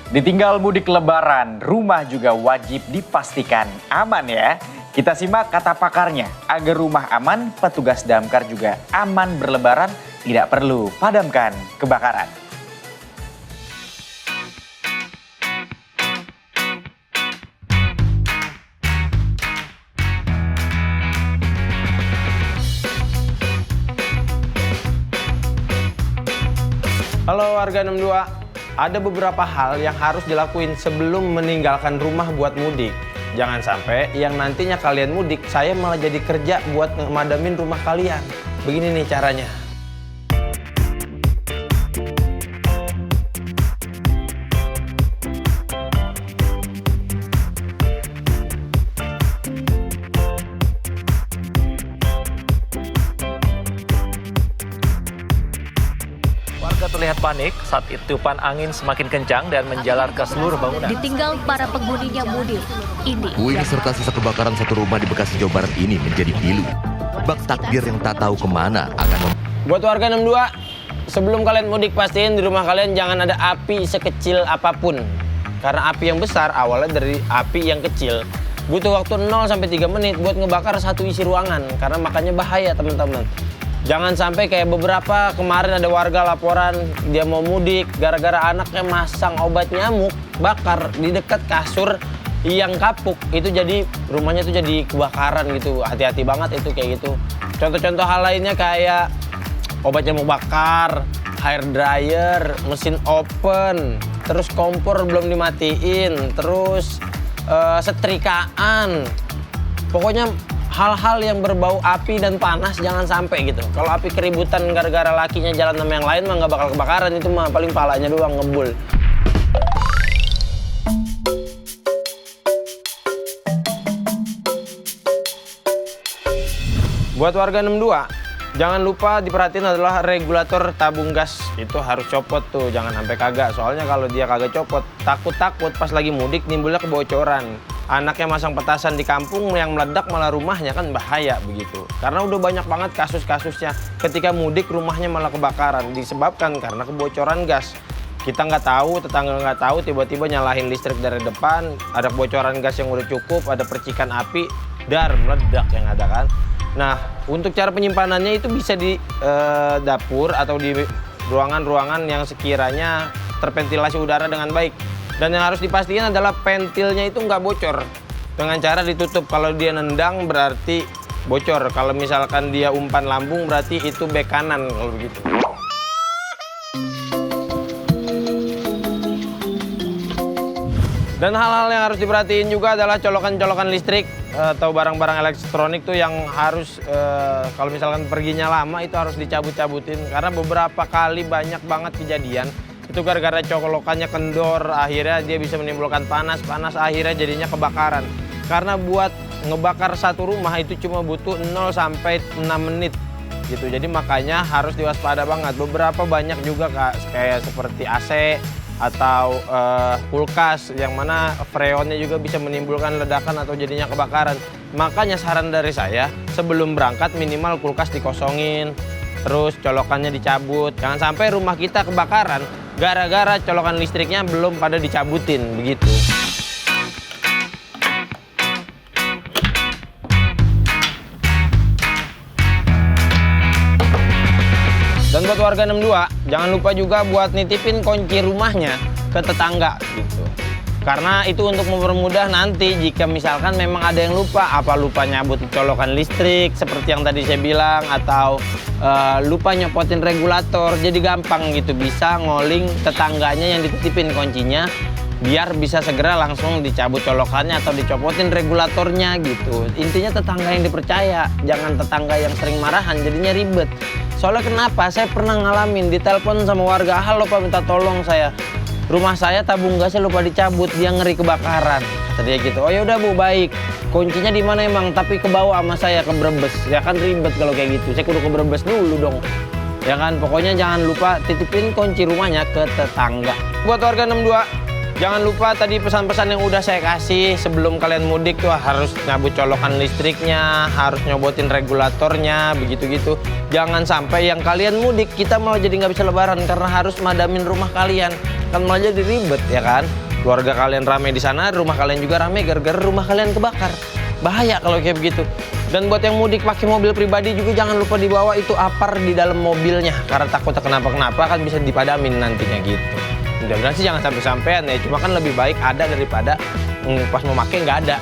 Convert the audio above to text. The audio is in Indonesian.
Ditinggal mudik lebaran, rumah juga wajib dipastikan aman ya. Kita simak kata pakarnya, agar rumah aman, petugas damkar juga aman berlebaran, tidak perlu padamkan kebakaran. Halo warga 62, ada beberapa hal yang harus dilakuin sebelum meninggalkan rumah buat mudik. Jangan sampai yang nantinya kalian mudik, saya malah jadi kerja buat ngemadamin rumah kalian. Begini nih caranya. Warga terlihat panik saat tiupan angin semakin kencang dan menjalar ke seluruh bangunan. Ditinggal para penghuninya mudik. Ini Puing serta sisa kebakaran satu rumah di Bekasi, Jawa Barat ini menjadi pilu. Bak takdir yang tak tahu kemana akan Buat warga 62, sebelum kalian mudik pastiin di rumah kalian jangan ada api sekecil apapun. Karena api yang besar awalnya dari api yang kecil. Butuh waktu 0 sampai 3 menit buat ngebakar satu isi ruangan. Karena makanya bahaya teman-teman. Jangan sampai kayak beberapa kemarin ada warga laporan dia mau mudik gara-gara anaknya masang obat nyamuk bakar di dekat kasur yang kapuk, itu jadi rumahnya tuh jadi kebakaran gitu. Hati-hati banget itu kayak gitu. Contoh-contoh hal lainnya kayak obat nyamuk bakar, hair dryer, mesin open, terus kompor belum dimatiin, terus setrikaan. Pokoknya hal-hal yang berbau api dan panas jangan sampai gitu. Kalau api keributan gara-gara lakinya jalan sama yang lain mah nggak bakal kebakaran, itu mah paling palanya doang ngebul. Buat warga 62, jangan lupa diperhatiin adalah regulator tabung gas. Itu harus copot tuh, jangan sampai kagak. Soalnya kalau dia kagak copot, takut-takut pas lagi mudik nimbulnya kebocoran. Anaknya masang petasan di kampung yang meledak malah rumahnya, kan bahaya begitu. Karena udah banyak banget kasus-kasusnya ketika mudik rumahnya malah kebakaran disebabkan karena kebocoran gas. Kita nggak tahu, tetangga nggak tahu, tiba-tiba nyalahin listrik dari depan, ada kebocoran gas yang udah cukup, ada percikan api, dar meledak yang ada kan. Nah, untuk cara penyimpanannya itu bisa di dapur atau di ruangan-ruangan yang sekiranya terventilasi udara dengan baik. Dan yang harus dipastikan adalah pentilnya itu nggak bocor. Dengan cara ditutup, kalau dia nendang berarti bocor. Kalau misalkan dia umpan lambung berarti itu bek kanan kalau begitu. Dan hal-hal yang harus diperhatiin juga adalah colokan-colokan listrik atau barang-barang elektronik tuh yang harus kalau misalkan perginya lama itu harus dicabut-cabutin. Karena beberapa kali banyak banget kejadian itu gara-gara colokannya kendor, akhirnya dia bisa menimbulkan panas akhirnya jadinya kebakaran. Karena buat ngebakar satu rumah itu cuma butuh 0 sampai 6 menit gitu. Jadi makanya harus diwaspada banget. Beberapa banyak juga kayak seperti AC atau kulkas yang mana freonnya juga bisa menimbulkan ledakan atau jadinya kebakaran. Makanya saran dari saya, sebelum berangkat minimal kulkas dikosongin, terus colokannya dicabut. Jangan sampai rumah kita kebakaran gara-gara colokan listriknya belum pada dicabutin begitu. Dan buat warga 62, jangan lupa juga buat nitipin kunci rumahnya ke tetangga gitu. Karena itu untuk mempermudah nanti jika misalkan memang ada yang lupa, apa lupa nyabut colokan listrik seperti yang tadi saya bilang, atau lupa nyopotin regulator, jadi gampang gitu bisa ngoling tetangganya yang dititipin kuncinya biar bisa segera langsung dicabut colokannya atau dicopotin regulatornya gitu. Intinya tetangga yang dipercaya, jangan tetangga yang sering marahan jadinya ribet. Soalnya kenapa? Saya pernah ngalamin ditelepon sama warga, "Halo Pak, minta tolong saya. Rumah saya tabung gasnya lupa dicabut, dia ngeri kebakaran." Kata dia gitu. "Oh ya udah Bu, baik. Kuncinya di mana emang? Tapi ke bawah sama saya ke Brebes." Ya kan ribet kalau kayak gitu. Saya kudu ke Brebes dulu dong. Ya kan, pokoknya jangan lupa titipin kunci rumahnya ke tetangga. Buat warga 62, jangan lupa tadi pesan-pesan yang udah saya kasih sebelum kalian mudik tuh harus nyabut colokan listriknya, harus nyobotin regulatornya, begitu-gitu. Jangan sampai yang kalian mudik kita malah jadi nggak bisa lebaran karena harus madamin rumah kalian. kan malah jadi ribet ya kan. Keluarga kalian ramai di sana, rumah kalian juga ramai gara-gara rumah kalian kebakar. Bahaya kalau kayak begitu. Dan buat yang mudik pakai mobil pribadi juga jangan lupa dibawa itu apar di dalam mobilnya, karena takutnya kenapa-kenapa kan bisa dipadamin nantinya gitu. Mudah-mudahan sih jangan sampai-sampean ya, cuma kan lebih baik ada daripada pas mau pakai nggak ada.